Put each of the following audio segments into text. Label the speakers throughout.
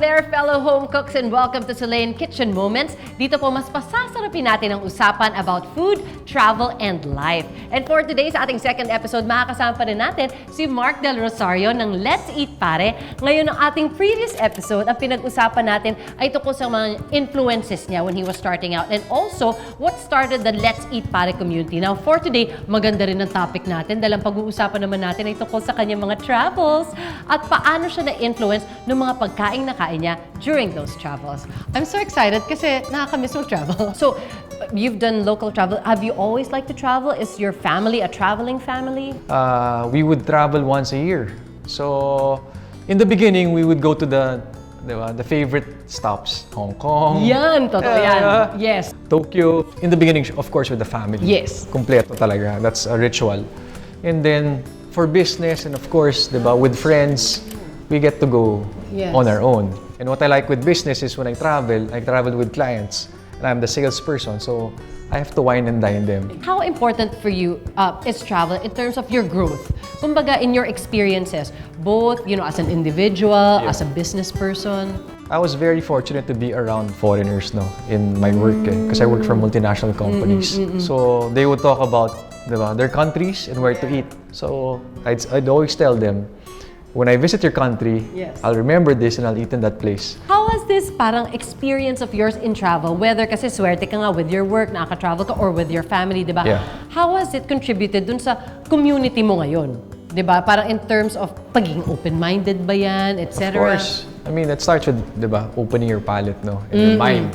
Speaker 1: there, fellow home cooks, and welcome to Solane Kitchen Moments. Dito po mas pasasarapin natin ang usapan about food, travel, and life. And for today's ating second episode, makakasama pa rin natin si Mark Del Rosario ng Let's Eat Pare. Ngayon, ang ating previous episode, ang pinag-usapan natin ay tungkol sa mga influences niya when he was starting out and also what started the Let's Eat Pare community. Now, for today, maganda rin ang topic natin dahil ang pag-uusapan naman natin ay tungkol sa kanyang mga travels at paano siya na-influence ng mga pagkain na kain niya during those travels. I'm so excited kasi nakakamiss mag-travel. So, you've done local travel. Have you always liked to travel? Is your family a traveling family?
Speaker 2: We would travel once a year. So, in the beginning, we would go to the favorite stops. Hong Kong.
Speaker 1: Yan, totoo yan. Yes.
Speaker 2: Tokyo. In the beginning, of course, with the family.
Speaker 1: Yes.
Speaker 2: Kompleto talaga. That's a ritual. And then, for business and of course, with friends, we get to go on our own. And what I like with business is when I travel with clients and I'm the salesperson, so I have to wine and dine them.
Speaker 1: How important for you is travel in terms of your growth? Kumbaga, in your experiences, both, as an individual, as a business person?
Speaker 2: I was very fortunate to be around foreigners in my work because I work for multinational companies. So they would talk about their countries and where to eat. So I'd always tell them, when I visit your country, I'll remember this and I'll eat in that place.
Speaker 1: How has this parang experience of yours in travel, whether kasi swerte ka nga with your work, nakaka-travel ka, or with your family, di ba?
Speaker 2: Yeah.
Speaker 1: How has it contributed dun sa community mo ngayon? Di ba? Parang in terms of pagiging open-minded ba yan, etc.?
Speaker 2: Of course. I mean, it starts with, opening your palate, and your mind.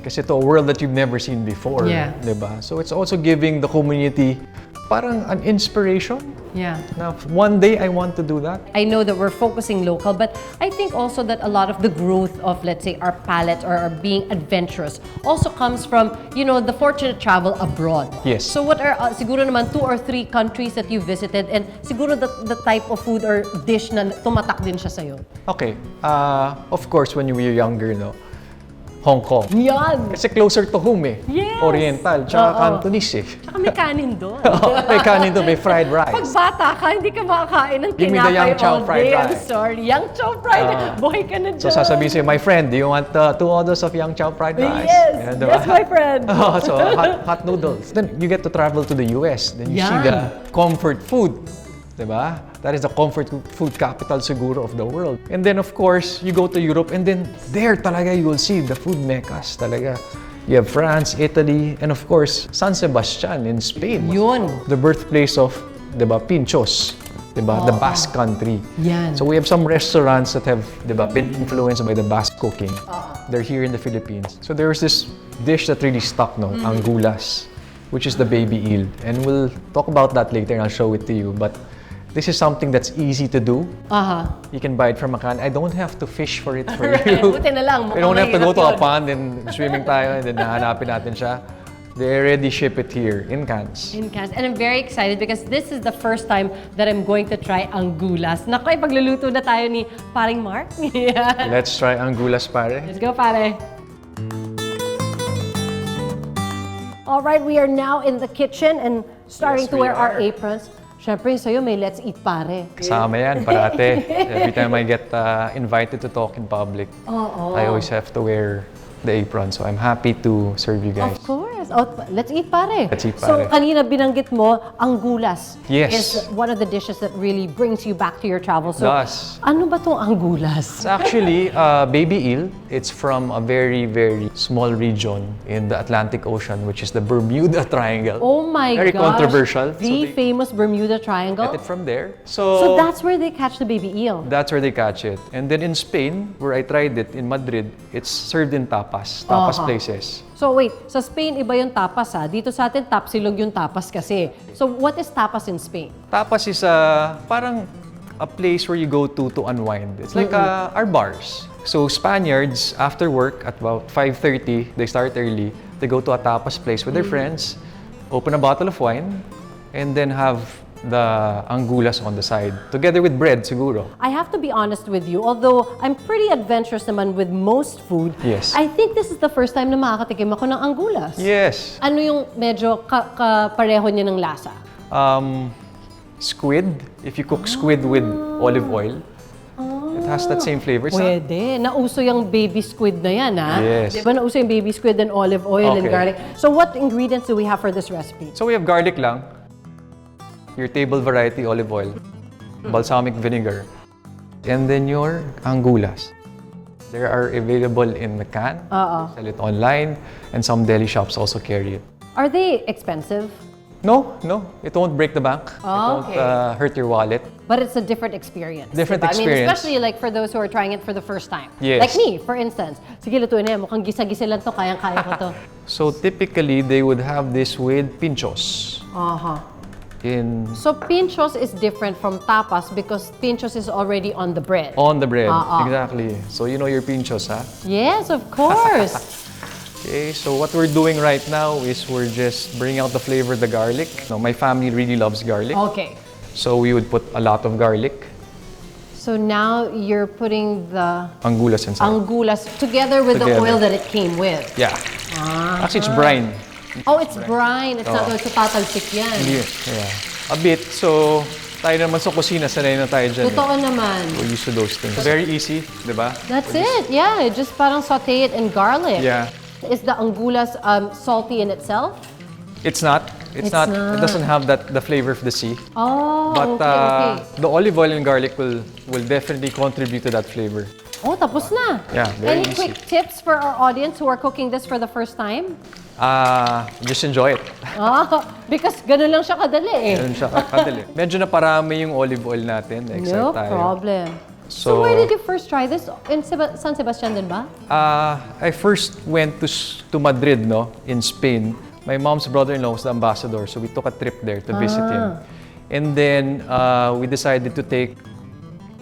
Speaker 2: Kasi ito, a world that you've never seen before, di ba? So it's also giving the community parang an inspiration.
Speaker 1: Yeah.
Speaker 2: Now, one day I want to do that.
Speaker 1: I know that we're focusing local, but I think also that a lot of the growth of, let's say, our palate or our being adventurous also comes from, the fortunate travel abroad.
Speaker 2: Yes.
Speaker 1: So what are, siguro naman 2 or 3 countries that you visited and siguro the type of food or dish na tumatak din siya sa'yo?
Speaker 2: Okay. Of course, when you were younger, Hong Kong.
Speaker 1: Yan!
Speaker 2: Kasi closer to home
Speaker 1: Yes!
Speaker 2: Oriental, tsaka Cantonese
Speaker 1: Tsaka may kanin doon.
Speaker 2: May kanin doon, may fried rice.
Speaker 1: Pag bata ka, hindi ka makakain ng
Speaker 2: Give me the
Speaker 1: tinapay
Speaker 2: Yang Chow
Speaker 1: all
Speaker 2: fried
Speaker 1: day.
Speaker 2: rice.
Speaker 1: I'm sorry. Yang Chow fried. Buhay ka na dyan.
Speaker 2: So sasabihin sa'yo, my friend, do you want 2 orders of Yang Chow fried rice?
Speaker 1: Yes!
Speaker 2: Yan,
Speaker 1: Yes, my friend!
Speaker 2: So hot noodles. Then you get to travel to the US. Then you see the comfort food. Diba? That is the comfort food capital siguro of the world. And then of course, you go to Europe and then there talaga you will see the food meccas talaga. You have France, Italy, and of course, San Sebastian in Spain.
Speaker 1: Yun.
Speaker 2: The birthplace of, Pinchos. The Basque country.
Speaker 1: Yan.
Speaker 2: So we have some restaurants that have, been influenced by the Basque cooking. They're here in the Philippines. So there's this dish that really stuck, Angulas, which is the baby eel. And we'll talk about that later and I'll show it to you. But this is something that's easy to do. You can buy it from a can. I don't have to fish for it for you.
Speaker 1: Buti na lang.
Speaker 2: We don't have to go to a pond and swimming tayo and then hahanapin natin siya. They already ship it here in cans.
Speaker 1: In cans. And I'm very excited because this is the first time that I'm going to try Angulas. Naku, ipagluluto na tayo ni paring Mark.
Speaker 2: Let's try Angulas, pare.
Speaker 1: Let's go, pare. All right, we are now in the kitchen and starting to wear our aprons. Siyempre, sa'yo may Let's Eat Pare.
Speaker 2: Kasama yan, parate. Every time I get invited to talk in public, I always have to wear the apron. So I'm happy to serve you guys.
Speaker 1: Of course. Let's Eat Pare.
Speaker 2: Let's Eat
Speaker 1: So,
Speaker 2: Pare.
Speaker 1: kanina binanggit mo, Angulas
Speaker 2: Yes.
Speaker 1: is one of the dishes that really brings you back to your travel. So,
Speaker 2: Does.
Speaker 1: ano ba tong Angulas?
Speaker 2: It's actually baby eel. It's from a very, very small region in the Atlantic Ocean, which is the Bermuda Triangle.
Speaker 1: Oh my gosh.
Speaker 2: Very controversial.
Speaker 1: The famous Bermuda Triangle.
Speaker 2: Get it from there.
Speaker 1: So that's where they catch the baby eel.
Speaker 2: That's where they catch it. And then in Spain, where I tried it, in Madrid, it's served in tapas places.
Speaker 1: So wait, sa Spain iba yung tapas ha. Dito sa atin tapsilog yung tapas kasi. So what is tapas in Spain?
Speaker 2: Tapas is parang a place where you go to unwind. It's like our bars. So Spaniards, after work at about 5:30, they start early. They go to a tapas place with their friends, open a bottle of wine, and then have the angulas on the side, together with bread siguro.
Speaker 1: I have to be honest with you, although I'm pretty adventurous naman with most food,
Speaker 2: Yes.
Speaker 1: I think this is the first time na makakatikim ako ng angulas.
Speaker 2: Yes.
Speaker 1: Ano yung medyo kapareho niya ng lasa?
Speaker 2: Squid, if you cook squid with olive oil, has that same flavor. It's not,
Speaker 1: Pwede. Nauso yung baby squid na yan, ha?
Speaker 2: Yes.
Speaker 1: Di ba nauso yung baby squid and olive oil and
Speaker 2: Okay.
Speaker 1: garlic? So what ingredients do we have for this recipe?
Speaker 2: so we have garlic lang, your table variety olive oil, balsamic vinegar, and then your angulas. They are available in the can, sell it online, and some deli shops also carry it.
Speaker 1: Are they expensive?
Speaker 2: No, it won't break the bank. It won't hurt your wallet.
Speaker 1: But it's a different experience.
Speaker 2: Different
Speaker 1: diba? I mean,
Speaker 2: experience.
Speaker 1: especially like for those who are trying it for the first time.
Speaker 2: Yes.
Speaker 1: Like me, for instance. Sige, lutuin na yan. Mukhang gisa-gisa lang to. Kayang-kaya ko to.
Speaker 2: So typically, they would have this with pinchos.
Speaker 1: So pinchos is different from tapas because pinchos is already on the bread.
Speaker 2: On the bread, exactly. So you know your pinchos, huh?
Speaker 1: Yes, of course.
Speaker 2: Okay, so what we're doing right now is we're just bringing out the flavor of the garlic. No, my family really loves garlic.
Speaker 1: Okay.
Speaker 2: So we would put a lot of garlic.
Speaker 1: So now you're putting the
Speaker 2: Angulas inside.
Speaker 1: angulas together with the oil that it came with.
Speaker 2: Yeah. Actually, it's brine.
Speaker 1: Oh, it's brine. It's not so tatalsik yan.
Speaker 2: Yeah. A bit. So, tayo naman sa kusina, sanay na tayo dyan.
Speaker 1: Totoo naman.
Speaker 2: We're used to those things. Very easy, di ba?
Speaker 1: That's it. Yeah, just parang saute it in garlic.
Speaker 2: Yeah.
Speaker 1: Is the angulas salty in itself?
Speaker 2: It's not. It's not. It doesn't have the flavor of the sea.
Speaker 1: Oh,
Speaker 2: But
Speaker 1: okay.
Speaker 2: the olive oil and garlic will definitely contribute to that flavor.
Speaker 1: Oh, tapos na.
Speaker 2: Yeah, very
Speaker 1: Any
Speaker 2: easy.
Speaker 1: quick tips for our audience who are cooking this for the first time?
Speaker 2: Just enjoy it.
Speaker 1: Because ganun lang siya kadali eh.
Speaker 2: Ganun siya kadali. Medyo na parami yung olive oil natin. Excited
Speaker 1: No
Speaker 2: tayo.
Speaker 1: problem. So where did you first try this? In San Sebastian din ba?
Speaker 2: I first went to Madrid, no, in Spain. My mom's brother-in-law was the ambassador, so we took a trip there to visit him. And then we decided to take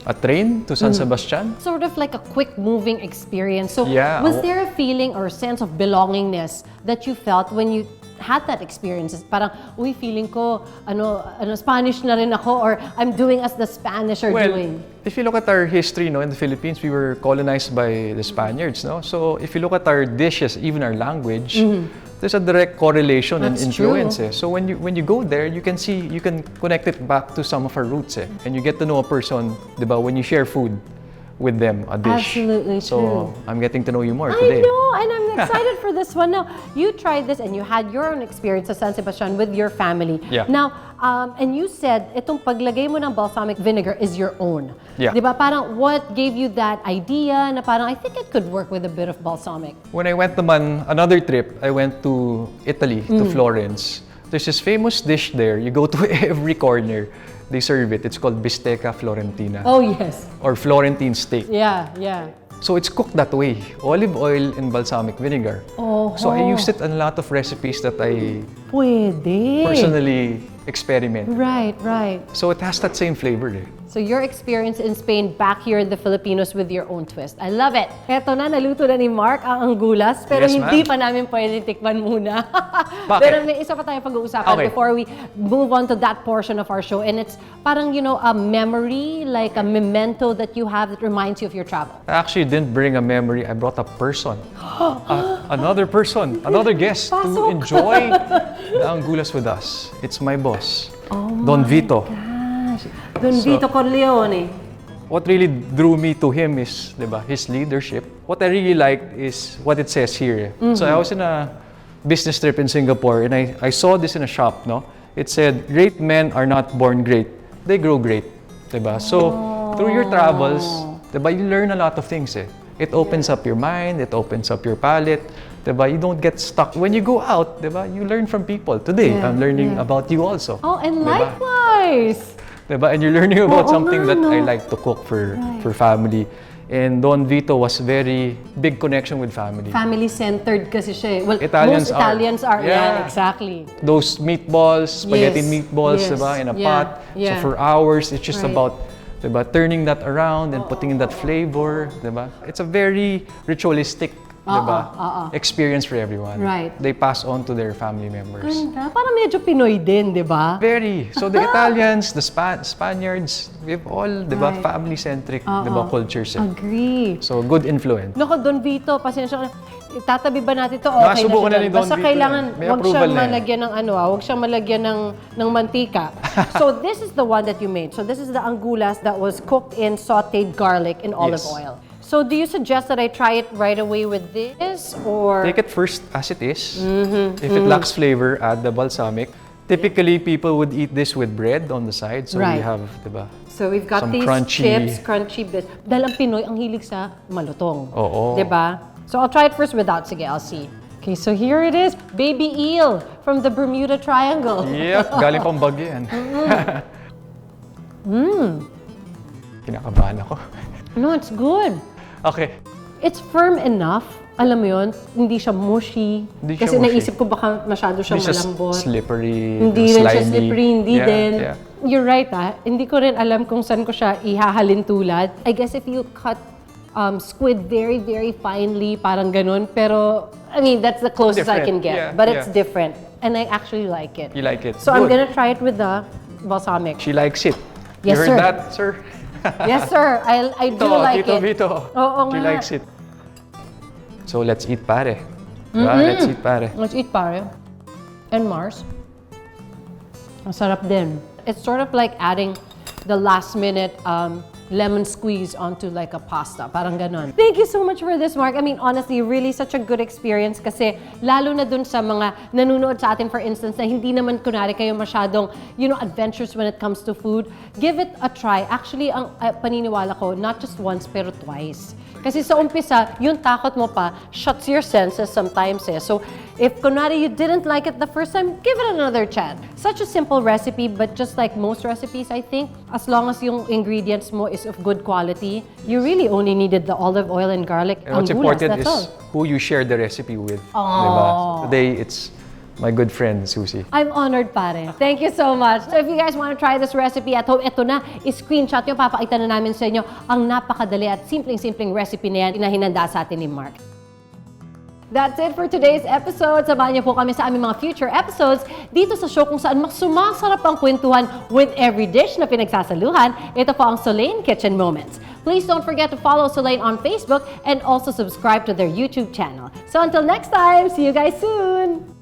Speaker 2: a train to San Sebastian.
Speaker 1: Sort of like a quick moving experience. So
Speaker 2: Yeah.
Speaker 1: was there a feeling or sense of belongingness that you felt when you had that experience? Parang, uy, feeling ko, Spanish na rin ako, or I'm doing as the Spanish are doing.
Speaker 2: If you look at our history, no, in the Philippines, we were colonized by the Spaniards, no. So if you look at our dishes, even our language, there's a direct correlation and
Speaker 1: That's
Speaker 2: influence.
Speaker 1: true.
Speaker 2: So when you go there, you can connect it back to some of our roots, and you get to know a person, diba, when you share food with them, a dish.
Speaker 1: Absolutely
Speaker 2: So
Speaker 1: true.
Speaker 2: I'm getting to know you more
Speaker 1: I
Speaker 2: today.
Speaker 1: know, and I'm excited for this one. Now, you tried this and you had your own experience at San Sebastian with your family.
Speaker 2: Yeah.
Speaker 1: Now, and you said, itong paglagay mo ng balsamic vinegar is your own.
Speaker 2: Yeah.
Speaker 1: Di ba? Parang what gave you that idea na parang, I think it could work with a bit of balsamic.
Speaker 2: When I went naman, another trip, I went to Italy, to Florence. There's this famous dish there. You go to every corner, they serve it. It's called bistecca florentina.
Speaker 1: Oh, yes.
Speaker 2: Or Florentine steak.
Speaker 1: Yeah, yeah.
Speaker 2: So it's cooked that way. Olive oil and balsamic vinegar.
Speaker 1: Oh.
Speaker 2: So I used it in a lot of recipes that I
Speaker 1: Pwede.
Speaker 2: personally experiment.
Speaker 1: Right, right.
Speaker 2: So it has that same flavor eh.
Speaker 1: So your experience in Spain back here in the Filipinos with your own twist. I love it. Eto na, naluto na ni Mark ang angulas, pero
Speaker 2: Yes,
Speaker 1: hindi
Speaker 2: ma'am.
Speaker 1: pa namin pwede tikman muna.
Speaker 2: Bakit?
Speaker 1: Pero may isa pa tayong pag-uusapan
Speaker 2: Okay.
Speaker 1: before we move on to that portion of our show. And it's parang, a memory, like a memento that you have that reminds you of your travel.
Speaker 2: I actually didn't bring a memory. I brought a person. Another person, another guest to
Speaker 1: Pasok.
Speaker 2: enjoy the angulas with us. It's my boss, Don Vito.
Speaker 1: Gosh, Don Vito Corleone.
Speaker 2: What really drew me to him is, diba, his leadership. What I really liked is what it says here. So I was in a business trip in Singapore and I saw this in a shop, no? It said, great men are not born great, they grow great. Diba? So through your travels, diba, you learn a lot of things eh. It opens up your mind, it opens up your palate. Diba? You don't get stuck. When you go out, diba, you learn from people. Today, I'm learning about you also.
Speaker 1: Oh, and
Speaker 2: Diba?
Speaker 1: likewise.
Speaker 2: Diba? And you're learning about
Speaker 1: Oo
Speaker 2: something
Speaker 1: nga,
Speaker 2: that
Speaker 1: no?
Speaker 2: I like to cook for family. And Don Vito was very big connection with family.
Speaker 1: Family-centered kasi siya eh. Well,
Speaker 2: Italians
Speaker 1: most Italians are.
Speaker 2: Yeah.
Speaker 1: Yeah, exactly.
Speaker 2: Those meatballs, spaghetti
Speaker 1: Yes,
Speaker 2: meatballs,
Speaker 1: yes,
Speaker 2: diba, in a
Speaker 1: yeah,
Speaker 2: pot.
Speaker 1: yeah.
Speaker 2: So for hours, it's just
Speaker 1: Right.
Speaker 2: about diba, turning that around and putting in that flavor. Diba? It's a very ritualistic diba, experience for everyone.
Speaker 1: Right.
Speaker 2: They pass on to their family members.
Speaker 1: Ganda. Parang medyo Pinoy din, di ba?
Speaker 2: Very. So the Italians, the Spaniards, we have all diba, family-centric diba, cultures. Eh.
Speaker 1: Agree.
Speaker 2: So good influence.
Speaker 1: Naku, Don Vito, pasensya ka. Tatabi ba natin ito? Okay
Speaker 2: Nasubukan
Speaker 1: na
Speaker 2: na ni
Speaker 1: siya.
Speaker 2: Don
Speaker 1: Basta
Speaker 2: Vito
Speaker 1: kailangan,
Speaker 2: yan. May
Speaker 1: wag
Speaker 2: approval
Speaker 1: siyang
Speaker 2: na yan.
Speaker 1: malagyan ng wag siyang malagyan ng mantika. So this is the one that you made. So this is the angulas that was cooked in sautéed garlic and olive
Speaker 2: Yes.
Speaker 1: oil. So do you suggest that I try it right away with this, or?
Speaker 2: Take it first as it is. If it lacks flavor, add the balsamic. Typically, people would eat this with bread on the side. So
Speaker 1: Right.
Speaker 2: we have, diba?
Speaker 1: So we've got
Speaker 2: Some
Speaker 1: these
Speaker 2: crunchy-
Speaker 1: chips, crunchy bits. Dahil ang Pinoy, ang hilig sa malutong.
Speaker 2: Oo.
Speaker 1: Diba? So I'll try it first without. Sige, I'll see. Okay, so here it is. Baby eel from the Bermuda Triangle.
Speaker 2: Yep, galing pang Baguio yan. Kinakabahan ako.
Speaker 1: No, it's good.
Speaker 2: Okay.
Speaker 1: It's firm enough. Alam mo yun, hindi siya mushy.
Speaker 2: Hindi siya
Speaker 1: Kasi
Speaker 2: mushy.
Speaker 1: naisip ko baka masyado siyang
Speaker 2: Hindi siya
Speaker 1: malambot.
Speaker 2: slippery,
Speaker 1: Hindi rin
Speaker 2: slimy.
Speaker 1: siya slippery, hindi
Speaker 2: Yeah,
Speaker 1: din.
Speaker 2: yeah.
Speaker 1: You're right hindi ko rin alam kung saan ko siya ihahalin tulad. I guess if you cut squid very, very finely, parang ganun. Pero, I mean, that's the closest I can
Speaker 2: Different.
Speaker 1: get.
Speaker 2: Yeah,
Speaker 1: But it's
Speaker 2: yeah.
Speaker 1: different. And I actually like it.
Speaker 2: You like it?
Speaker 1: So I'm
Speaker 2: Good.
Speaker 1: gonna try it with the balsamic.
Speaker 2: She likes it.
Speaker 1: Yes,
Speaker 2: you heard
Speaker 1: sir.
Speaker 2: that, sir?
Speaker 1: Yes, sir. I do like
Speaker 2: Tito
Speaker 1: it.
Speaker 2: Vito.
Speaker 1: Oo
Speaker 2: She
Speaker 1: nga.
Speaker 2: likes it. So let's eat pare. Diba? Let's eat pare.
Speaker 1: Let's eat pare. And Mars. Masarap din. It's sort of like adding the last minute lemon squeeze onto like a pasta. Parang ganon. Thank you so much for this, Mark. I mean, honestly, really such a good experience kasi lalo na dun sa mga nanonood sa atin, for instance, na hindi naman kunwari kayo masyadong, adventurous when it comes to food. Give it a try. Actually, ang paniniwala ko, not just once, pero twice. Kasi sa umpisa, yung takot mo pa shuts your senses sometimes So, if kunwari you didn't like it the first time, give it another chance. Such a simple recipe, but just like most recipes, I think, as long as yung ingredients mo is of good quality, you really only needed the olive oil and garlic.
Speaker 2: And what's
Speaker 1: Angulas,
Speaker 2: important
Speaker 1: that's
Speaker 2: is
Speaker 1: all.
Speaker 2: who you share the recipe with. Diba? So today, it's my good friend, Suzi.
Speaker 1: I'm honored, pare. Thank you so much. So if you guys want to try this recipe at home, ito na, screenshot nyo, papakita na namin sa inyo ang napakadali at simpleng-simpleng recipe na yan na hinanda sa atin ni Mark. That's it for today's episode. Samahan niyo po kami sa aming mga future episodes dito sa show kung saan mas sumasarap ang kwentuhan with every dish na pinagsasaluhan. Ito po ang Solane Kitchen Moments. Please don't forget to follow Solane on Facebook and also subscribe to their YouTube channel. So until next time, see you guys soon!